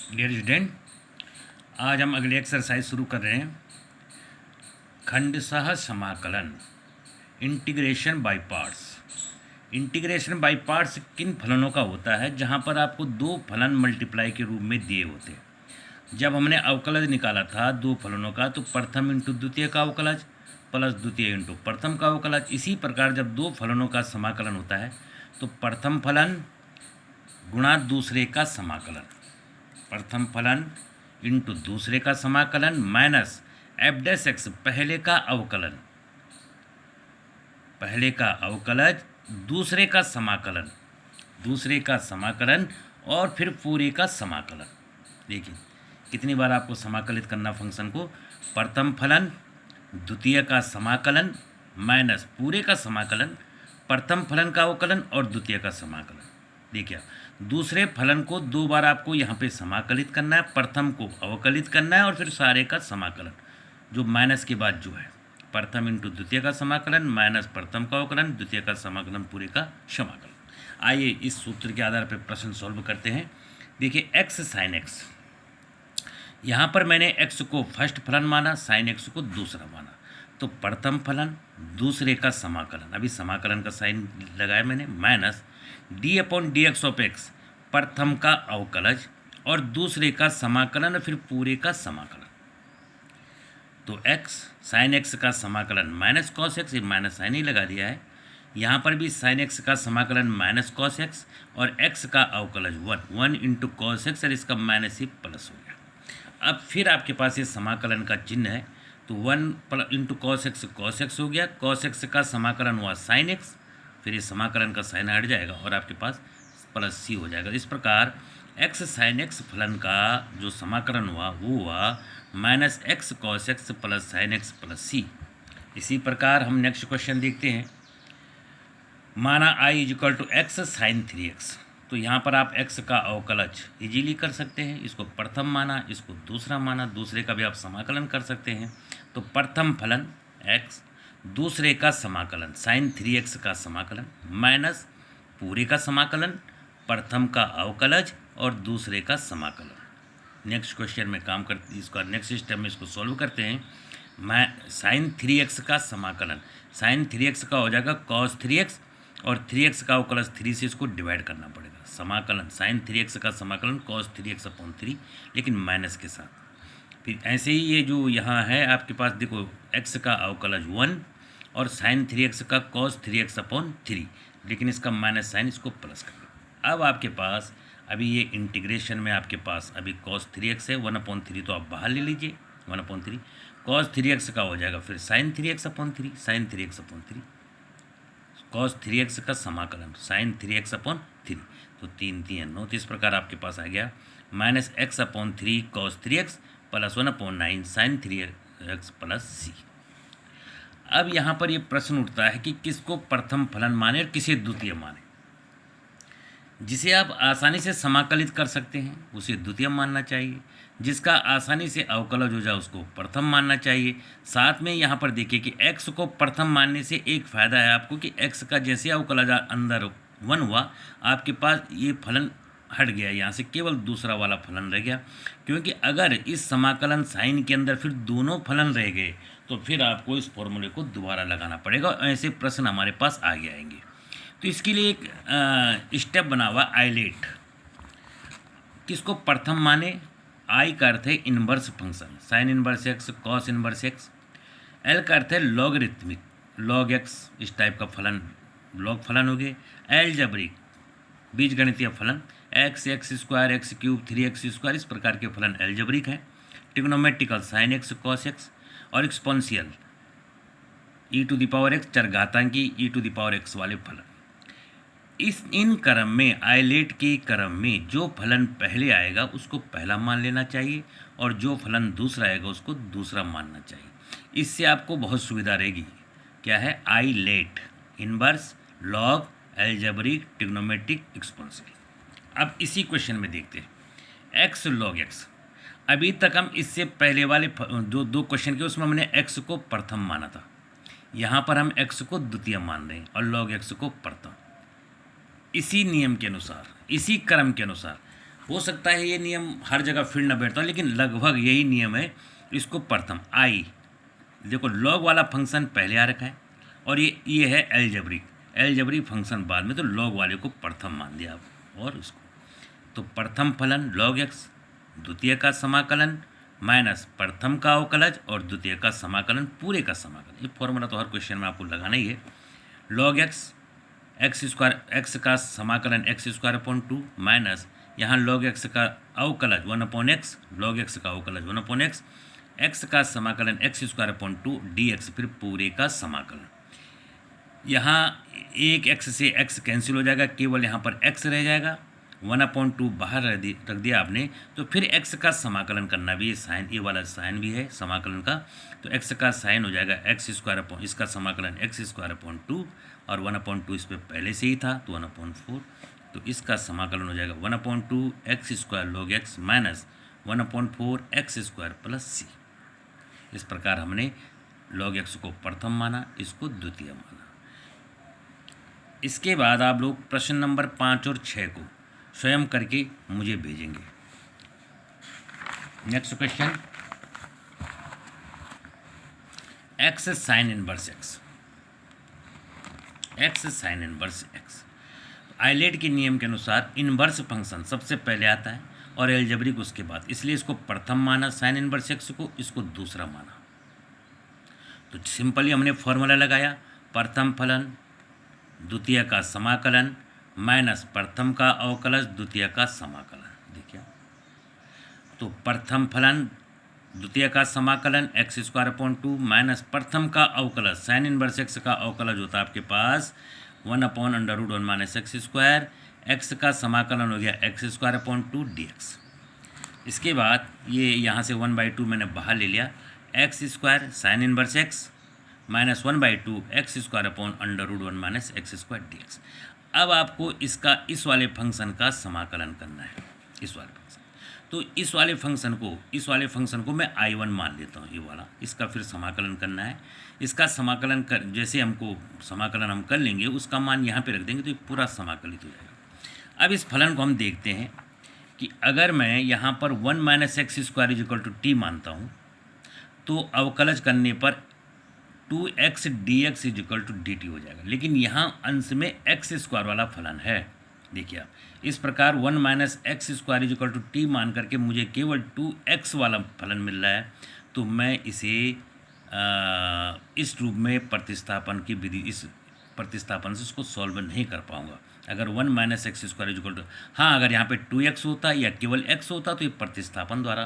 Dear student, आज हम अगले एक्सरसाइज शुरू कर रहे हैं। खंडशः समाकलन, integration by parts. Integration by parts किन फलनों का होता है? जहाँ पर आपको दो फलन मल्टीप्लाई के रूप में दिए होते हैं। जब हमने अवकलज निकाला था दो फलनों का, तो प्रथम इंटू द्वितीय का अवकलज प्लस द्वितीय इंटू प्रथम का अवकलज। इसी प्रकार जब दो फलनों का समाकलन होता है तो प्रथम फलन गुणा दूसरे का समाकलन, प्रथम फलन इंटू दूसरे का समाकलन माइनस एफ डैश एक्स पहले का अवकलन, पहले का अवकलज दूसरे का समाकलन, दूसरे का समाकलन और फिर पूरे का समाकलन। देखिए कितनी बार आपको समाकलित करना फंक्शन को। प्रथम फलन द्वितीय का समाकलन माइनस पूरे का समाकलन, प्रथम फलन का अवकलन और द्वितीय का समाकलन। देखिए दूसरे फलन को दो बार आपको यहाँ पे समाकलित करना है, प्रथम को अवकलित करना है और फिर सारे का समाकलन, जो माइनस के बाद जो है प्रथम इंटू द्वितीय का समाकलन माइनस प्रथम का अवकलन द्वितीय का समाकलन पूरे का समाकलन। आइए इस सूत्र के आधार पर प्रश्न सॉल्व करते हैं। देखिए एक्स साइन एक्स, यहाँ पर मैंने एक्स को फर्स्ट फलन माना, साइन एक्स को दूसरा माना। तो प्रथम फलन दूसरे का समाकलन, अभी समाकलन का साइन लगाया मैंने, minus D upon D x of x प्रथम का अवकलज और दूसरे का समाकलन और फिर पूरे का समाकलन। तो एक्स साइन एक्स का समाकलन minus cos x, minus sine ही लगा दिया है। यहाँ पर भी साइन एक्स का समाकलन माइनस कॉस एक्स और एक्स का अवकलज वन इंटू कॉस एक्स और इसका माइनस ही प्लस हो गया। अब फिर आपके पास ये समाकलन का चिन्ह है, तो वन इंटू कॉस एक्स हो गया, कॉस एक्स का समाकलन हुआ साइन एक्स, फिर ये समाकलन का साइन हट जाएगा और आपके पास प्लस सी हो जाएगा। इस प्रकार एक्स साइन एक्स फलन का जो समाकलन हुआ वो हुआ minus x cos x plus sine x plus C. इसी प्रकार हम नेक्स्ट क्वेश्चन देखते हैं। माना I is equal to x sine 3x, तो यहाँ पर आप x का अवकलज इजीली कर सकते हैं। इसको प्रथम माना, इसको दूसरा माना, दूसरे का भी आप समाकलन कर सकते हैं। तो प्रथम फलन x, दूसरे का समाकलन साइन 3x का समाकलन माइनस पूरे का समाकलन, प्रथम का अवकलज और दूसरे का समाकलन। नेक्स्ट क्वेश्चन में काम करते, इसका नेक्स्ट स्टेप में इसको सॉल्व करते हैं। मैं साइन 3x का समाकलन, साइन 3x का हो जाएगा कॉस 3x और 3x का अवकलज 3 से इसको डिवाइड करना पड़ेगा। समाकलन साइन 3x का समाकलन कॉस 3x अपॉन 3, लेकिन माइनस के साथ। फिर ऐसे ही ये जो यहाँ है आपके पास, देखो x का अवकलज 1 और साइन 3x का कॉस 3x अपॉन 3, लेकिन इसका माइनस साइन इसको प्लस कर दो। अब आपके पास अभी ये इंटीग्रेशन में आपके पास अभी कॉस 3x है, 1/3 तो आप बाहर ले लीजिए, 1/3 कॉस 3x का हो जाएगा, फिर sine 3x upon 3, sine 3x upon 3, cos 3x का समाकलन साइन 3x अपॉन 3, तो 3 3 9। तो इस प्रकार आपके पास आ गया minus x upon 3 cos 3x plus 1/9 sine 3x plus C. अब यहाँ पर ये प्रश्न उठता है कि किसको प्रथम फलन माने और किसे द्वितीय माने। जिसे आप आसानी से समाकलित कर सकते हैं उसे द्वितीय मानना चाहिए, जिसका आसानी से अवकलज हो जाए उसको प्रथम मानना चाहिए। साथ में यहाँ पर देखिए कि x को प्रथम मानने से एक फ़ायदा है आपको कि x का जैसे अवकलज अंदर 1 हुआ, आपके पास ये फलन हट गया, यहाँ से केवल दूसरा वाला फलन रह गया। क्योंकि अगर इस समाकलन साइन के अंदर फिर दोनों फलन रह गए तो फिर आपको इस फॉर्मूले को दोबारा लगाना पड़ेगा और ऐसे प्रश्न हमारे पास आगे आएंगे। तो इसके लिए एक स्टेप बना हुआ आइलेट, किसको प्रथम माने। आई का अर्थ है inverse function, sign inverse x cos inverse x. L का अर्थ है लॉगरिथमिक, लॉग एक्स, इस टाइप का फलन लॉग फलन हो गए। एलजेब्रिक बीजगणितीय फलन, x x square x cube 3x square, इस प्रकार के फलन एलजेब्रिक हैं। Trigonometrical sine x cos x और एक्सपोनेंशियल e⁻x चरघातांकी e⁻x वाले फलन। इन क्रम में आइलेट के क्रम में जो फलन पहले आएगा उसको पहला मान लेना चाहिए और जो फलन दूसरा आएगा उसको दूसरा मानना चाहिए। इससे आपको बहुत सुविधा रहेगी। क्या है? ILATE, inverse, log, algebraic, trigonometric, exponential. अब इसी क्वेश्चन में देखते हैं एक्स लॉग एक्स। अभी तक हम इससे पहले वाले जो दो क्वेश्चन के उसमें हमने एक्स को प्रथम माना था, यहाँ पर हम एक्स को द्वितीय मान रहे हैं और लॉग एक्स को प्रथम। इसी नियम के अनुसार, इसी क्रम के अनुसार हो सकता है ये नियम हर जगह फिर न बैठता हो, लेकिन लगभग यही नियम है। इसको प्रथम आई, देखो लॉग वाला फंक्शन पहले आ रखा है और ये है एलजबरी फंक्शन बाद में, तो लॉग वाले को प्रथम मान दिया आप। और इसको तो प्रथम फलन लॉग एक्स, द्वितीय का समाकलन माइनस प्रथम का अवकलज और द्वितीय का समाकलन पूरे का समाकलन। ये फॉर्मूला तो हर क्वेश्चन में आपको लगाना ही है। लॉग एक्स स्क्वायर, एक्स का समाकलन एक्स स्क्वायर अपॉन 2 माइनस यहाँ लॉग एक्स का अवकलज 1/x, लॉग एक्स का अवकलज 1/x, एक्स का समाकलन एक्स स्क्वायर अपॉन 2 dx, फिर पूरे का समाकलन। यहाँ एक एक्स से एक्स कैंसिल हो जाएगा, केवल यहाँ पर एक्स रह जाएगा, 1/2 बाहर रख दिया आपने, तो फिर एक्स का समाकलन करना भी है, साइन ये वाला साइन भी है समाकलन का, तो एक्स का साइन हो जाएगा एक्स स्क्वायर अपॉन, इसका समाकलन एक्स स्क्वायर अपॉन 2 और 1/2 इस पर पहले से ही था तो 1/4, तो इसका समाकलन हो जाएगा 1/2 x square log x minus 1/4 x square plus C. इस प्रकार हमने लॉग एक्स को प्रथम माना, इसको द्वितीय माना। इसके बाद आप लोग प्रश्न नंबर 5 और 6 को स्वयं करके मुझे भेजेंगे। Next question, x sine inverse x, x sine inverse x. ILATE के नियम के अनुसार इनवर्स फंक्शन सबसे पहले आता है और एलजेब्रिक उसके बाद, इसलिए इसको प्रथम माना साइन इनवर्स एक्स को, इसको दूसरा माना। तो सिंपली हमने फॉर्मूला लगाया, प्रथम फलन द्वितीय का समाकलन माइनस प्रथम का अवकलज द्वितीय का समाकलन। देखिए तो प्रथम फलन द्वितीय का समाकलन एक्स स्क्वायर अपॉन 2 माइनस प्रथम का अवकलज साइन इनवर्स एक्स का अवकलज होता है आपके पास 1/√1 माइनस एक्स स्क्वायर, एक्स का समाकलन हो गया एक्स स्क्वायर अपॉन 2 dx। इसके बाद ये यहाँ से 1/2 मैंने बाहर ले लिया, x square sine inverse x minus 1/2 x square upon √1 minus x square dx। अब आपको इसका इस वाले फंक्शन का समाकलन करना है, इस वाले फंक्शन, तो इस वाले फंक्शन को मैं I1 मान लेता हूँ, ये वाला, इसका फिर समाकलन करना है। इसका समाकलन कर, जैसे हमको समाकलन हम कर लेंगे उसका मान यहाँ पे रख देंगे तो ये पूरा समाकलित हो जाएगा। अब इस फलन को हम देखते हैं कि अगर मैं यहाँ पर 1 minus x square is equal to t मानता हूँ तो अवकलज करने पर 2x dx is equal to dt हो जाएगा, लेकिन यहाँ अंश में एक्स स्क्वायर वाला फलन है। देखिए आप इस प्रकार 1 minus x square is equal to t मान करके मुझे केवल 2x वाला फलन मिल रहा है, तो मैं इसे इस रूप में प्रतिस्थापन की विधि, इस प्रतिस्थापन से इसको सॉल्व नहीं कर पाऊंगा। अगर 1 minus x square is equal to, हाँ अगर यहाँ पे 2x होता या केवल x होता तो ये प्रतिस्थापन द्वारा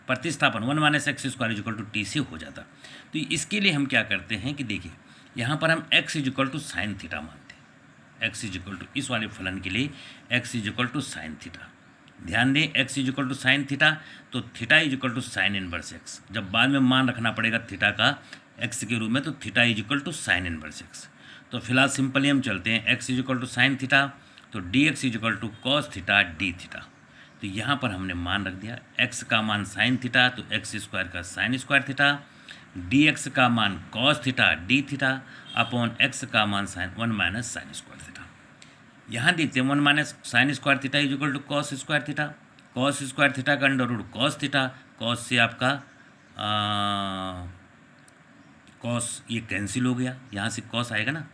प्रतिस्थापन 1 minus x square is equal to t से हो जाता। तो इसके लिए हम क्या करते हैं कि देखिए यहाँ पर हम x is equal to sine theta मानते हैं, x इज इक्वल टू, इस वाले फलन के लिए x is equal to sine theta. ध्यान दें x is equal to sine theta, तो theta is equal to sine inverse x, जब बाद में मान रखना पड़ेगा थीटा का x के रूप में, तो theta is equal to sine inverse x। तो फिलहाल सिंपली हम चलते हैं, x is equal to sine theta, तो dx is equal to cos theta d theta. तो यहाँ पर हमने मान रख दिया, x का मान साइन थीटा तो एक्स स्क्वायर का साइन स्क्वायर थीटा, dx का मान cos theta d theta upon x का मान sine 1 minus sine square theta. यहाँ देखते हैं 1 minus sine square theta is equal to cos square theta, cos square theta का under root cos theta, cos से आपका कॉस ये कैंसिल हो गया, यहाँ से कॉस आएगा ना,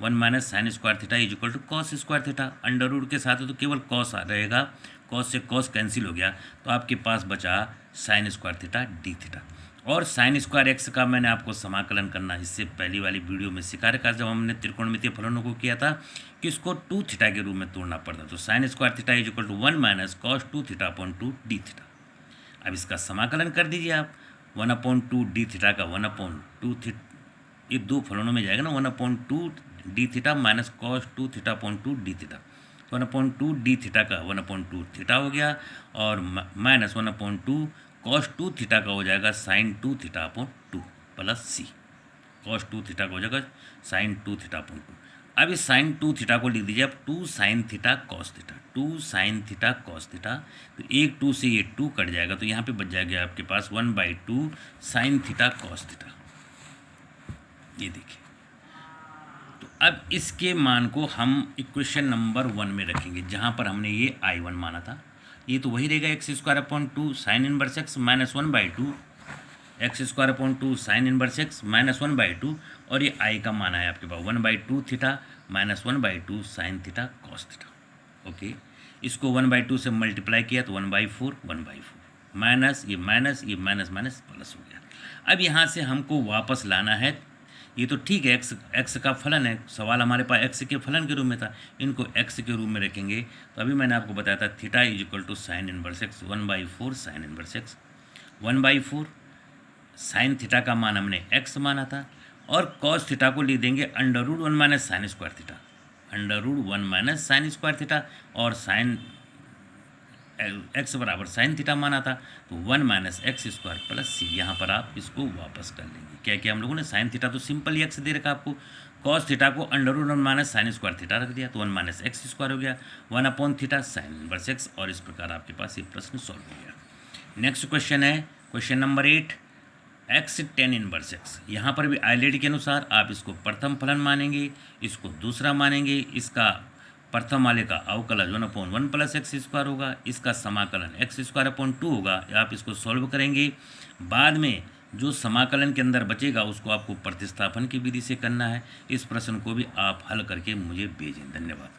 1 minus sine square theta is equal to cos square theta, under root के साथ है तो केवल कॉस रहेगा, कॉस से कॉस कैंसिल हो गया, तो आपके पास बचा sign square theta d theta. और साइन स्क्वायर एक्स का मैंने आपको समाकलन करना इससे पहली वाली वीडियो में सिखा रखा, जब हमने त्रिकोणमितीय फलनों को किया था कि इसको 2 थीटा के रूप में तोड़ना पड़ता, तो sine square theta is equal to 1 minus cos 2 theta upon 2 d theta. अब इसका समाकलन कर दीजिए आप, 1/2 डी थीटा का 1/2 थीटा, ये दो फलनों में जाएगा ना, 1/2 D theta minus cos 2 theta upon 2 d theta, 1/2 D theta का 1/2 थीटा हो गया और माइनस 1/2 कॉस 2 थीटा का हो जाएगा साइन 2 थीटा अपॉन 2 प्लस सी, कॉस 2 थीटा का हो जाएगा साइन 2 थीटा अपॉन 2। अब इस साइन 2 थीटा को लिख दीजिए आप 2 sine theta cos theta, 2 sine theta cos theta, तो एक 2 से ये 2 कट जाएगा, तो यहाँ पे बच जाएगा आपके पास 1/2 साइन थीटा कॉस थीटा। ये देखिए, तो अब इसके मान को हम इक्वेशन नंबर 1 में रखेंगे, जहाँ पर हमने ये I1 माना था। ये तो वही रहेगा x square upon 2 sign inverse x minus 1/2, x square upon 2 sign inverse x minus 1/2, और ये आई का मान है आपके पास 1/2 theta minus 1/2 sine theta cos theta. Okay, इसको 1/2 से मल्टीप्लाई किया तो 1/4 माइनस ये माइनस माइनस प्लस हो गया। अब यहाँ से हमको वापस लाना है, ये तो ठीक है एक्स का फलन है, सवाल हमारे पास एक्स के फलन के रूप में था, इनको एक्स के रूप में रखेंगे। तो अभी मैंने आपको बताया था theta is equal to sine inverse x 1/4 sine inverse x 1/4 sine theta का मान हमने एक्स माना था, और कॉस थीटा को लिख देंगे √1 minus sine square theta, √1 minus sine square theta, और साइन एक्स बराबर साइन थीटा माना था, तो 1 माइनस एक्स स्क्वायर प्लस सी। यहाँ पर आप इसको वापस कर लेंगे। क्या किया हम लोगों ने, साइन थीटा तो सिंपल ही एक्स दे रखा आपको, कॉस थीटा को √1 माइनस साइन स्क्वायर थीटा रख दिया, तो 1 माइनस एक्स स्क्वायर हो गया 1/थीटा साइन इनवर्स एक्स, और इस प्रकार आपके पास ये प्रश्न सॉल्व हो गया। नेक्स्ट क्वेश्चन है question number 8, x tan inverse x. यहाँ पर भी आइलेट के अनुसार आप इसको प्रथम फलन मानेंगे, इसको दूसरा मानेंगे, इसका प्रथम वाले का अवकलन 1/1 प्लस एक्स स्क्वायर होगा, इसका समाकलन एक्स स्क्वायर अपॉन 2 होगा। आप इसको सॉल्व करेंगे, बाद में जो समाकलन के अंदर बचेगा उसको आपको प्रतिस्थापन की विधि से करना है। इस प्रश्न को भी आप हल करके मुझे भेजें। धन्यवाद।